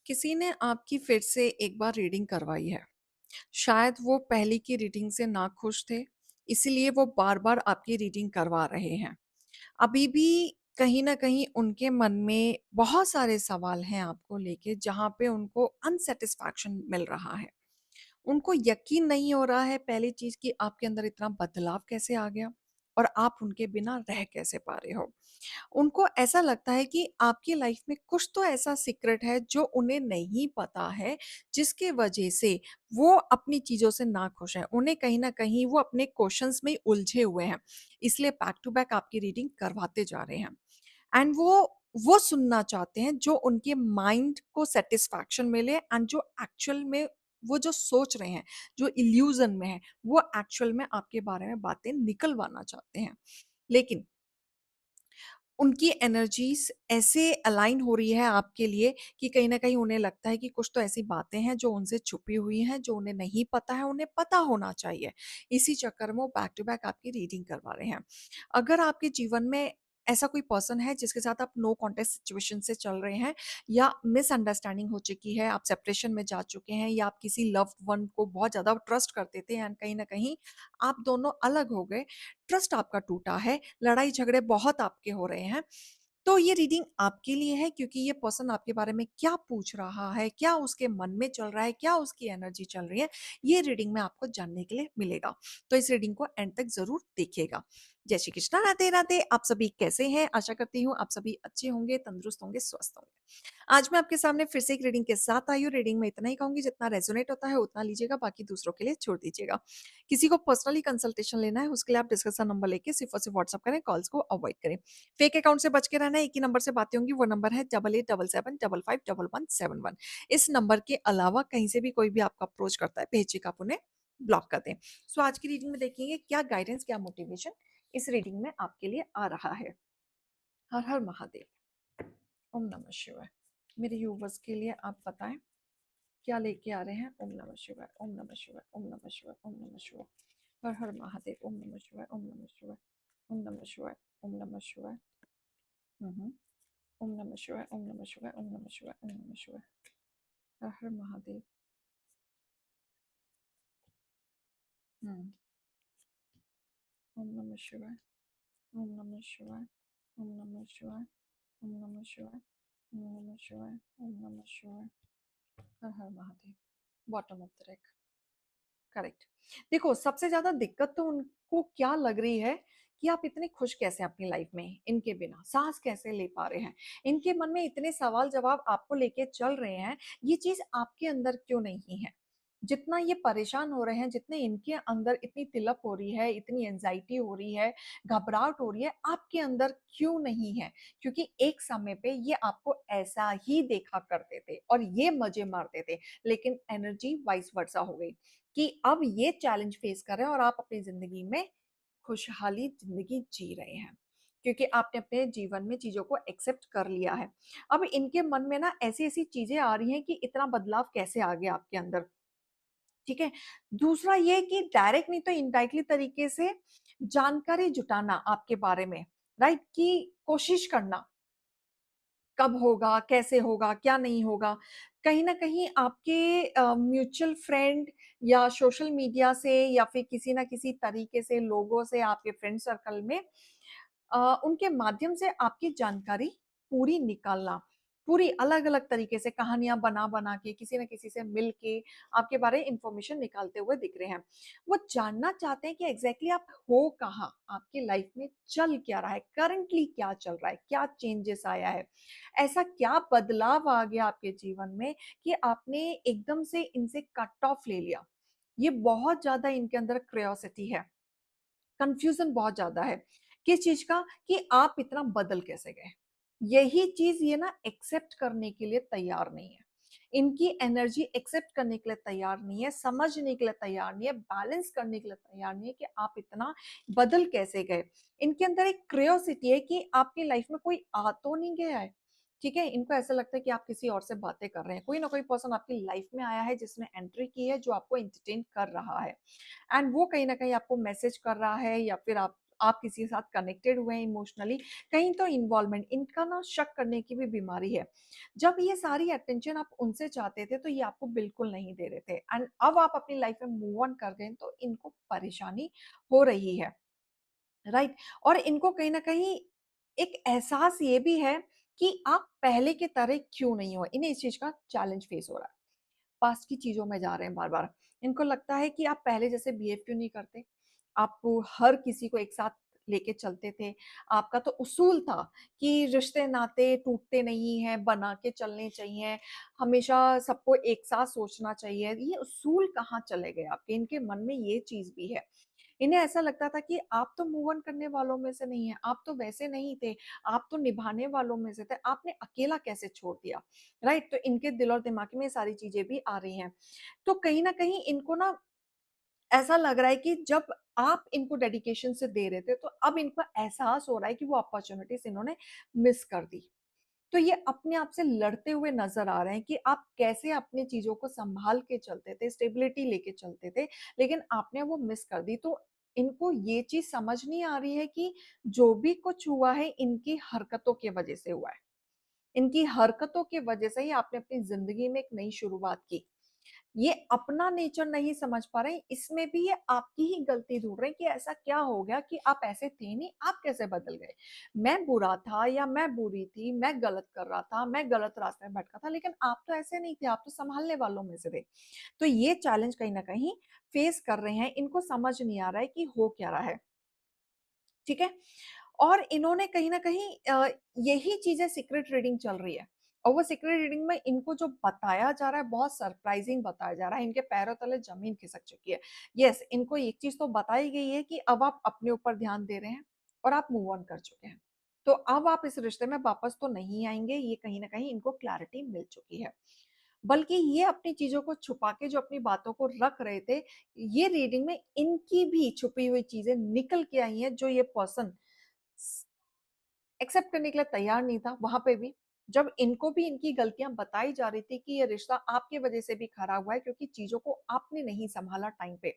किसी ने आपकी फिर से एक बार रीडिंग करवाई है। शायद वो पहले की रीडिंग से नाखुश थे, इसीलिए वो बार-बार आपकी रीडिंग करवा रहे हैं। अभी भी कहीं न कहीं उनके मन में बहुत सारे सवाल हैं आपको लेके, जहाँ पे उनको अनसैटिस्फैक्शन मिल रहा है। उनको यकीन नहीं हो रहा है पहली चीज़ कि आपके अंदर इतना बदलाव कैसे आ गया और आप उनके बिना रह कैसे पा रहे हो। उनको ऐसा लगता है कि आपकी लाइफ में कुछ तो ऐसा सीक्रेट है जो उन्हें नहीं पता है, जिसके वजह से वो अपनी चीज़ों से नाखुश हैं। उन्हें कहीं न कहीं वो अपने क्वेश्चंस में उलझे हुए हैं, इसलिए बैक टू बैक आपकी रीडिंग करवाते जा रहे हैं। एंड वो सुनना चाहते हैं जो उनके माइंड को सैटिस्फैक्शन मिले एंड जो एक्चुअल में वो जो सोच रहे हैं, जो इल्यूज़न में है, वो एक्चुअल में आपके बारे में बातें निकलवाना चाहते हैं। लेकिन उनकी एनर्जीज़ ऐसे अलाइन हो रही है आपके लिए कि कहीं न कहीं उन्हें लगता है कि कुछ तो ऐसी बातें हैं जो उनसे छुपी हुई हैं, जो उन्हें नहीं पता है, उन्हें पता होना चाहिए। इसी चक्कर में वो बैक टू बैक आपकी रीडिंग करवा रहे हैं। अगर आपके जीवन में ऐसा कोई पर्सन है जिसके साथ आप नो कॉन्टेक्ट सिचुएशन से चल रहे हैं या मिसअंडरस्टैंडिंग हो चुकी है, आप सेपरेशन में जा चुके हैं या आप किसी लव्ड वन को बहुत ज़्यादा ट्रस्ट करते थे एंड कहीं न कहीं आप दोनों अलग हो गए, ट्रस्ट आपका टूटा है, लड़ाई झगड़े बहुत आपके हो रहे हैं, तो ये रीडिंग आपके लिए है क्योंकि ये पर्सन आपके बारे में क्या पूछ रहा है, क्या उसके मन में चल रहा है, क्या उसकी एनर्जी चल रही है, ये रीडिंग में आपको जानने के लिए मिलेगा। तो इस रीडिंग को एंड तक ज़रूर देखिएगा। जय श्री कृष्णा, राधे-राधे। आप सभी कैसे हैं? आशा करती हूँ आप सभी अच्छे होंगे, तंदुरुस्त होंगे, स्वस्थ होंगे। आज मैं आपके सामने फिर से एक रीडिंग के साथ आई हूँ। रीडिंग में इतना ही कहूँगी जितना रेज़ोनेट होता है उतना लीजिएगा, बाकी दूसरों के लिए छोड़ दीजिएगा। किसी को पर्सनली कंसल्टेशन लेना है उसके लिए आप डिस्क्रिप्शन नंबर लेके सिर्फ और सिर्फ व्हाट्सएप करें, कॉल्स को अवॉइड करें। फेक अकाउंट से बच के रहना है, एक ही नंबर से बातें होंगी, वो नंबर है 8877551111। इस नंबर के अलावा कहीं से भी कोई भी आपको अप्रोच करता है, बेझिझक आप उन्हें ब्लॉक कर दें। सो आज की रीडिंग में देखेंगे क्या गाइडेंस, क्या मोटिवेशन इस रीडिंग में आपके लिए आ रहा है। हर हर महादेव। ओम नमः शिवाय। मेरे व्यूवर्स के लिए आप बताएं क्या लेके आ रहे हैं। ओम नमः शिवाय, ओम नमः शिवाय, ओम नमः शिवाय, ओम नमः शिवाय। हर हर महादेव। ओम नमः शिवाय, ओम नमः शिवाय, ओम नमः शिवाय, ओम नमः शिवाय। हम्म। ओम नमः शिवाय, ओम नमः शिवाय, ओम नमः शिवाय, ओम नमः शिवाय। हर हर महादेव। हम्म। ओम नमः शिवाय, ओम नमः शिवाय, ओम नमः शिवाय, ओम नमः शिवाय, ओम नमः शिवाय, ओम नमः शिवाय। हर हर Mahadev. Bottom of the deck. Correct. देखो, सबसे ज़्यादा दिक्कत तो उनको क्या लग रही है कि आप इतने खुश कैसे हैं अपनी लाइफ में, इनके बिना? साँस कैसे ले पा रहे हैं? इनके मन में इतने सवाल-जवाब आपको लेके चल रहे हैं, ये चीज़ आपके अंदर क्यों नहीं है? जितना ये परेशान हो रहे हैं, जितने इनके अंदर इतनी तिलक हो रही है, इतनी एंग्ज़ायटी हो रही है, घबराहट हो रही है, आपके अंदर क्यों नहीं है? क्योंकि एक समय पे ये आपको ऐसा ही देखा करते थे और ये मज़े मारते थे, लेकिन एनर्जी वाइस वर्सा हो गई। कि अब ये चैलेंज फेस कर रहे हैं और आप अपनी ज़िंदगी में खुशहाली ज़िंदगी जी रहे हैं। क्योंकि आपने अपने जीवन में चीज़ों को एक्सेप्ट कर लिया है। अब इनके मन में ना ऐसी-ऐसी चीज़ें आ रही हैं कि इतना बदलाव कैसे आ गया आपके अंदर, ठीक है? दूसरा ये कि डायरेक्ट नहीं तो इनडायरेक्टली तरीके से जानकारी जुटाना आपके बारे में, राइट? कि कोशिश करना कब होगा, कैसे होगा, क्या नहीं होगा? कहीं न कहीं आपके म्यूचुअल फ्रेंड या सोशल मीडिया से या फिर किसी न किसी तरीके से लोगों से आपके फ्रेंड सर्कल में उनके माध्यम से आपकी जानकारी पूरी निकालना, पूरी अलग-अलग तरीके से कहानियाँ बना-बना के, किसी न किसी से मिल के आपके बारे में इन्फॉर्मेशन निकालते हुए दिख रहे हैं। वो जानना चाहते हैं कि एग्ज़ैक्टली आप हो कहाँ? आपकी लाइफ़ में चल क्या रहा है? करंटली क्या चल रहा है? क्या चेंजेस आया है? ऐसा क्या बदलाव आ गया आपके जीवन में कि आपने एकदम से इनसे कट ऑफ ले लिया? ये बहुत ज़्यादा इनके अंदर क्यूरियोसिटी है। कन्फ्यूज़न बहुत ज़्यादा है। किस चीज़ का? कि आप इतना बदल कैसे गए? यही चीज़ ये ना एक्सेप्ट करने के लिए तैयार नहीं है। इनकी एनर्जी एक्सेप्ट करने के लिए तैयार नहीं है, समझने के लिए तैयार नहीं है, बैलेंस करने के लिए तैयार नहीं है कि आप इतना बदल कैसे गए? इनके अंदर एक क्यूरियोसिटी है कि आपकी लाइफ़ में कोई आ तो नहीं गया है, ठीक है? इनको ऐसा लगता है कि आप किसी और से बातें कर रहे हैं। कोई ना कोई पर्सन आपकी लाइफ़ में आया है जिसने एंट्री की है, जो आपको एंटरटेन कर रहा है। एंड वो कहीं न कहीं आपको मैसेज कर रहा है या फिर आप आप किसी के साथ कनेक्टेड हुए हैं इमोशनली, कहीं तो इन्वॉल्वमेंट, इनका ना शक करने की भी बीमारी है। जब ये सारी अटेंशन आप उनसे चाहते थे तो ये आपको बिल्कुल नहीं दे रहे थे, एंड अब आप अपनी लाइफ में मूव ऑन कर गए तो इनको परेशानी हो रही है, राइट। और इनको कहीं ना कहीं एक एहसास ये भी है कि आप पहले के तरह क्यों नहीं हो, इन्हें इस चीज का चैलेंज फेस हो रहा है। पास्ट की चीजों में जा रहे हैं बार बार। इनको लगता है कि आप पहले जैसे बिहेव क्यों नहीं करते, आप हर किसी को एक साथ लेके चलते थे। आपका तो उसूल था कि रिश्ते नाते टूटते नहीं हैं, बना के चलने चाहिए, हमेशा सबको एक साथ सोचना चाहिए। ये उसूल कहाँ चले गए आपके, इनके मन में ये चीज भी है। इन्हें ऐसा लगता था कि आप तो मूव ऑन करने वालों में से नहीं है, आप तो वैसे नहीं थे, आप तो निभाने वालों में से थे, आपने अकेला कैसे छोड़ दिया, राइट। तो इनके दिल और दिमाग में ये सारी चीजें भी आ रही हैं। तो कहीं ना कहीं इनको ना ऐसा लग रहा है कि जब आप इनको डेडिकेशन से दे रहे थे तो अब इनको एहसास हो रहा है कि वो अपॉर्चुनिटीज इन्होंने मिस कर दी। तो ये अपने आप से लड़ते हुए नजर आ रहे हैं कि आप कैसे अपनी चीजों को संभाल के चलते थे, स्टेबिलिटी लेके चलते थे, लेकिन आपने वो मिस कर दी। तो इनको ये चीज समझ नहीं आ रही है कि जो भी कुछ हुआ है इनकी हरकतों की वजह से हुआ है। इनकी हरकतों की वजह से ही आपने अपनी जिंदगी में एक नई शुरुआत की। ये अपना नेचर नहीं समझ पा रहे, इसमें भी ये आपकी ही गलती ढूंढ रहे हैं कि ऐसा क्या हो गया कि आप ऐसे थे नहीं, आप कैसे बदल गए। मैं बुरा था या मैं बुरी थी, मैं गलत कर रहा था, मैं गलत रास्ते में भटका था, लेकिन आप तो ऐसे नहीं थे, आप तो संभालने वालों में से थे। तो ये चैलेंज कहीं ना कहीं फेस कर रहे हैं, इनको समझ नहीं आ रहा है कि हो क्या रहा है, ठीक है। और इन्होंने कहीं ना कहीं यही चीजें सीक्रेट रीडिंग चल रही है, और वो सीक्रेट रीडिंग में इनको जो बताया जा रहा है बहुत सरप्राइजिंग बताया जा रहा है, इनके पैरों तले जमीन खिसक चुकी है। यस, इनको एक चीज तो बताई गई है कि अब आप अपने ऊपर ध्यान दे रहे हैं और आप मूव ऑन कर चुके हैं, तो अब आप इस रिश्ते में वापस तो नहीं आएंगे, ये कहीं ना कहीं इनको क्लैरिटी मिल चुकी है। बल्कि ये अपनी चीजों को छुपा के जो अपनी बातों को रख रहे थे, ये रीडिंग में इनकी भी छुपी हुई चीजें निकल के आई हैं, जो ये पर्सन एक्सेप्ट करने के लिए तैयार नहीं था। वहां पे भी जब इनको भी इनकी गलतियां बताई जा रही थी कि ये रिश्ता आपकी वजह से भी खराब हुआ है क्योंकि चीजों को आपने नहीं संभाला टाइम पे,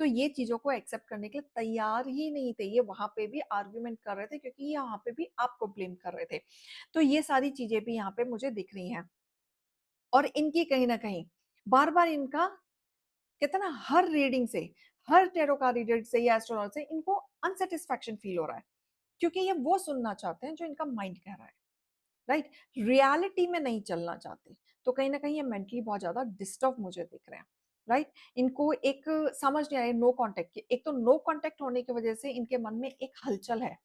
तो ये चीजों को एक्सेप्ट करने के लिए तैयार ही नहीं थे। ये वहां पे भी आर्ग्यूमेंट कर रहे थे क्योंकि ये यहाँ पे भी आपको ब्लेम कर रहे थे। तो ये सारी चीजें भी यहाँ पे मुझे दिख रही हैं। और इनकी कहीं ना कहीं बार बार इनका कहते हैं ना, हर रीडिंग से, हर टेरो का रीडर से या एस्ट्रोलॉजी से इनको अनसेटिस्फैक्शन फील हो रहा है, क्योंकि ये वो सुनना चाहते हैं जो इनका माइंड कह रहा है, राइट। रियलिटी में नहीं चलना चाहते। तो कहीं ना कहीं ये मेंटली बहुत ज्यादा डिस्टर्ब मुझे दिख रहे हैं, राइट। इनको एक समझ नहीं आ रही नो कांटेक्ट की, एक तो नो कांटेक्ट होने की वजह से इनके मन में एक हलचल है,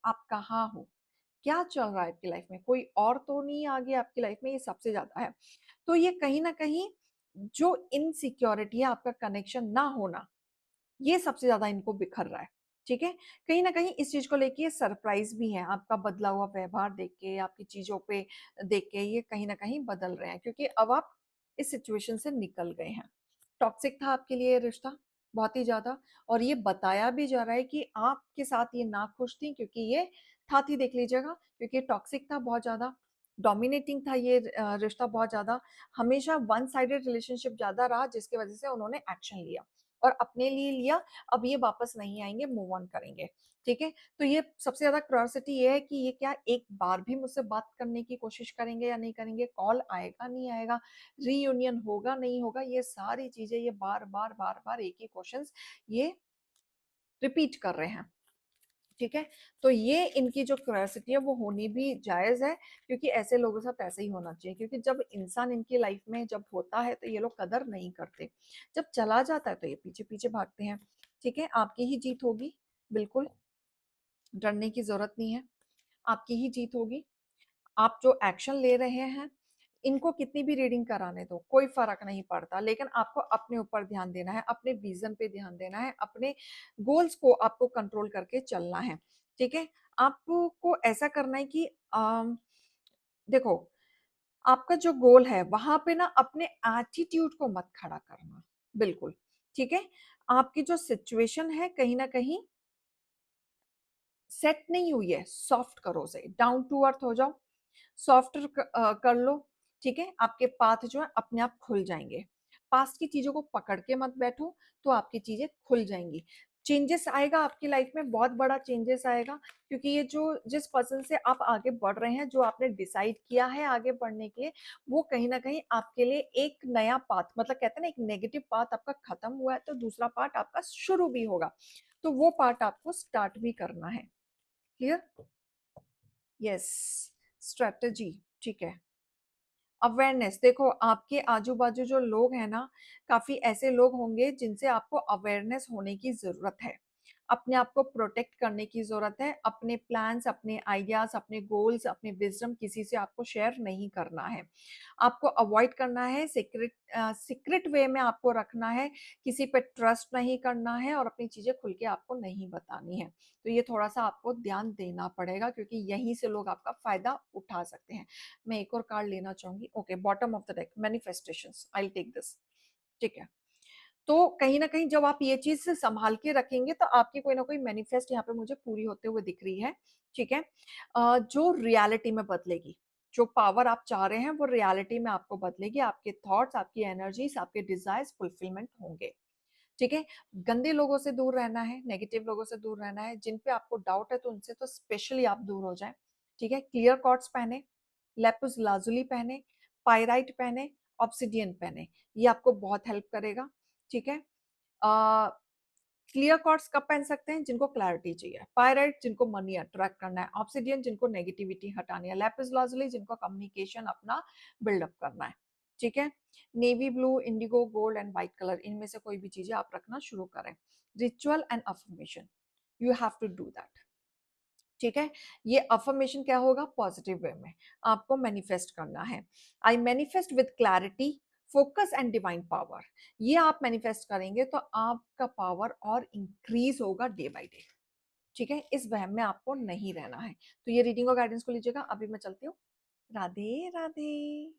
आप कहाँ हो, क्या चल रहा है आपकी लाइफ में, कोई और तो नहीं आ गया आपकी लाइफ में, ये सबसे ज्यादा है। तो ये कहीं ना कहीं जो इनसिक्योरिटी है, आपका कनेक्शन ना होना, ये सबसे ज्यादा इनको बिखर रहा है, ठीक है। कहीं ना कहीं इस चीज को लेके सरप्राइज भी है, आपका बदला हुआ व्यवहार देख के, आपकी चीजों पे देख के ये कहीं ना कहीं बदल रहे हैं, क्योंकि अब आप इस सिचुएशन से निकल गए हैं। टॉक्सिक था आपके लिए ये रिश्ता, बहुत ही ज्यादा। और ये बताया भी जा रहा है कि आपके साथ ये ना खुश थी, क्योंकि ये था थी देख लीजिएगा, क्योंकि टॉक्सिक था बहुत ज्यादा, डोमिनेटिंग था ये रिश्ता बहुत ज्यादा, हमेशा वन साइडेड रिलेशनशिप ज्यादा रहा, जिसकी वजह से उन्होंने एक्शन लिया और अपने लिए लिया। अब ये वापस नहीं आएंगे, मूव ऑन करेंगे, ठीक है। तो ये सबसे ज्यादा क्यूरियोसिटी ये है कि ये क्या एक बार भी मुझसे बात करने की कोशिश करेंगे या नहीं करेंगे, कॉल आएगा नहीं आएगा, रीयूनियन होगा नहीं होगा, ये सारी चीजें ये बार बार बार बार एक ही क्वेश्चंस ये रिपीट कर रहे हैं, ठीक है। तो ये इनकी जो क्यूरियोसिटी है वो होनी भी जायज है, क्योंकि ऐसे लोगों के साथ ऐसे ही होना चाहिए, क्योंकि जब इंसान इनकी लाइफ में जब होता है तो ये लोग कदर नहीं करते, जब चला जाता है तो ये पीछे पीछे भागते हैं, ठीक है। आपकी ही जीत होगी, बिल्कुल डरने की जरूरत नहीं है, आपकी ही जीत होगी। आप जो एक्शन ले रहे हैं, इनको कितनी भी रीडिंग कराने दो कोई फर्क नहीं पड़ता, लेकिन आपको अपने ऊपर ध्यान देना है, अपने विजन पे ध्यान देना है, अपने गोल्स को आपको कंट्रोल करके चलना है, ठीक है। आपको ऐसा करना है कि देखो, आपका जो गोल है वहां पे ना अपने एटीट्यूड को मत खड़ा करना, बिल्कुल, ठीक है। आपकी जो सिचुएशन है कहीं ना कहीं सेट नहीं हुई है, सॉफ्ट करो उसे, डाउन टू अर्थ हो जाओ, सॉफ्ट कर लो, ठीक है। आपके पाथ जो है अपने आप खुल जाएंगे। पास्ट की चीजों को पकड़ के मत बैठो, तो आपकी चीजें खुल जाएंगी। चेंजेस आएगा आपकी लाइफ में, बहुत बड़ा चेंजेस आएगा, क्योंकि ये जो जिस पर्सन से आप आगे बढ़ रहे हैं, जो आपने डिसाइड किया है आगे बढ़ने के लिए, वो कहीं ना कहीं आपके लिए एक नया पाथ, मतलब कहते हैं ना, एक नेगेटिव पाथ आपका खत्म हुआ है तो दूसरा पार्ट आपका शुरू भी होगा, तो वो पार्ट आपको स्टार्ट भी करना है। क्लियर? यस। स्ट्रेटजी, ठीक है। अवेयरनेस, देखो आपके आजू बाजू जो लोग हैं ना, काफी ऐसे लोग होंगे जिनसे आपको अवेयरनेस होने की जरूरत है, अपने आप को प्रोटेक्ट करने की जरूरत है, अपने प्लान्स, अपने आइडियाज, अपने गोल्स, अपने विजडम किसी से आपको शेयर नहीं करना है, आपको अवॉइड करना है, सीक्रेट वे में आपको रखना है, किसी पे ट्रस्ट नहीं करना है और अपनी चीजें खुल के आपको नहीं बतानी है। तो ये थोड़ा सा आपको ध्यान देना पड़ेगा, क्योंकि यहीं से लोग आपका फायदा उठा सकते हैं। मैं एक और कार्ड लेना चाहूंगी। Okay, bottom of the deck, manifestations, I will take this. ठीक है, तो कहीं ना कहीं जब आप ये चीज संभाल के रखेंगे तो आपकी कोई ना कोई मैनिफेस्ट यहाँ पे मुझे पूरी होते हुए दिख रही है। ठीक है, जो रियलिटी में बदलेगी, जो पावर आप चाह रहे हैं वो रियलिटी में आपको बदलेगी, आपके थॉट्स, आपकी एनर्जीज, आपके डिजायर्स फुलफिलमेंट होंगे। ठीक है, गंदे लोगों से दूर रहना है, नेगेटिव लोगों से दूर रहना है, जिन पे आपको डाउट है तो उनसे तो स्पेशली आप दूर हो जाएं। ठीक है, क्लियर कॉर्ड्स पहने, लेपिस लाजुली पहने, पायराइट पहने, ऑब्सिडियन पहने, ये आपको बहुत हेल्प करेगा। ठीक है, क्लियर कॉर्ड्स कब पहन सकते हैं? जिनको क्लैरिटी चाहिए, पायराइट जिनको मनी अट्रैक्ट करना है, ऑब्सिडियन जिनको नेगेटिविटी हटानी है, लेपिस लाजुली जिनको कम्युनिकेशन अपना बिल्डअप करना है। ठीक है, navy blue, indigo, gold and white colour, इनमें से कोई भी चीजें आप रखना शुरू करें। Ritual and affirmation, you have to do that. ठीक है, ये अफर्मेशन क्या होगा? पॉजिटिव वे में आपको मैनिफेस्ट करना है। I manifest with clarity, focus and divine power, ये आप मैनिफेस्ट करेंगे तो आपका पावर और इंक्रीज होगा डे बाय डे। ठीक है, इस वहम में आपको नहीं रहना है। तो ये रीडिंग और गाइडेंस को लीजिएगा। अभी मैं चलती हूँ। राधे राधे।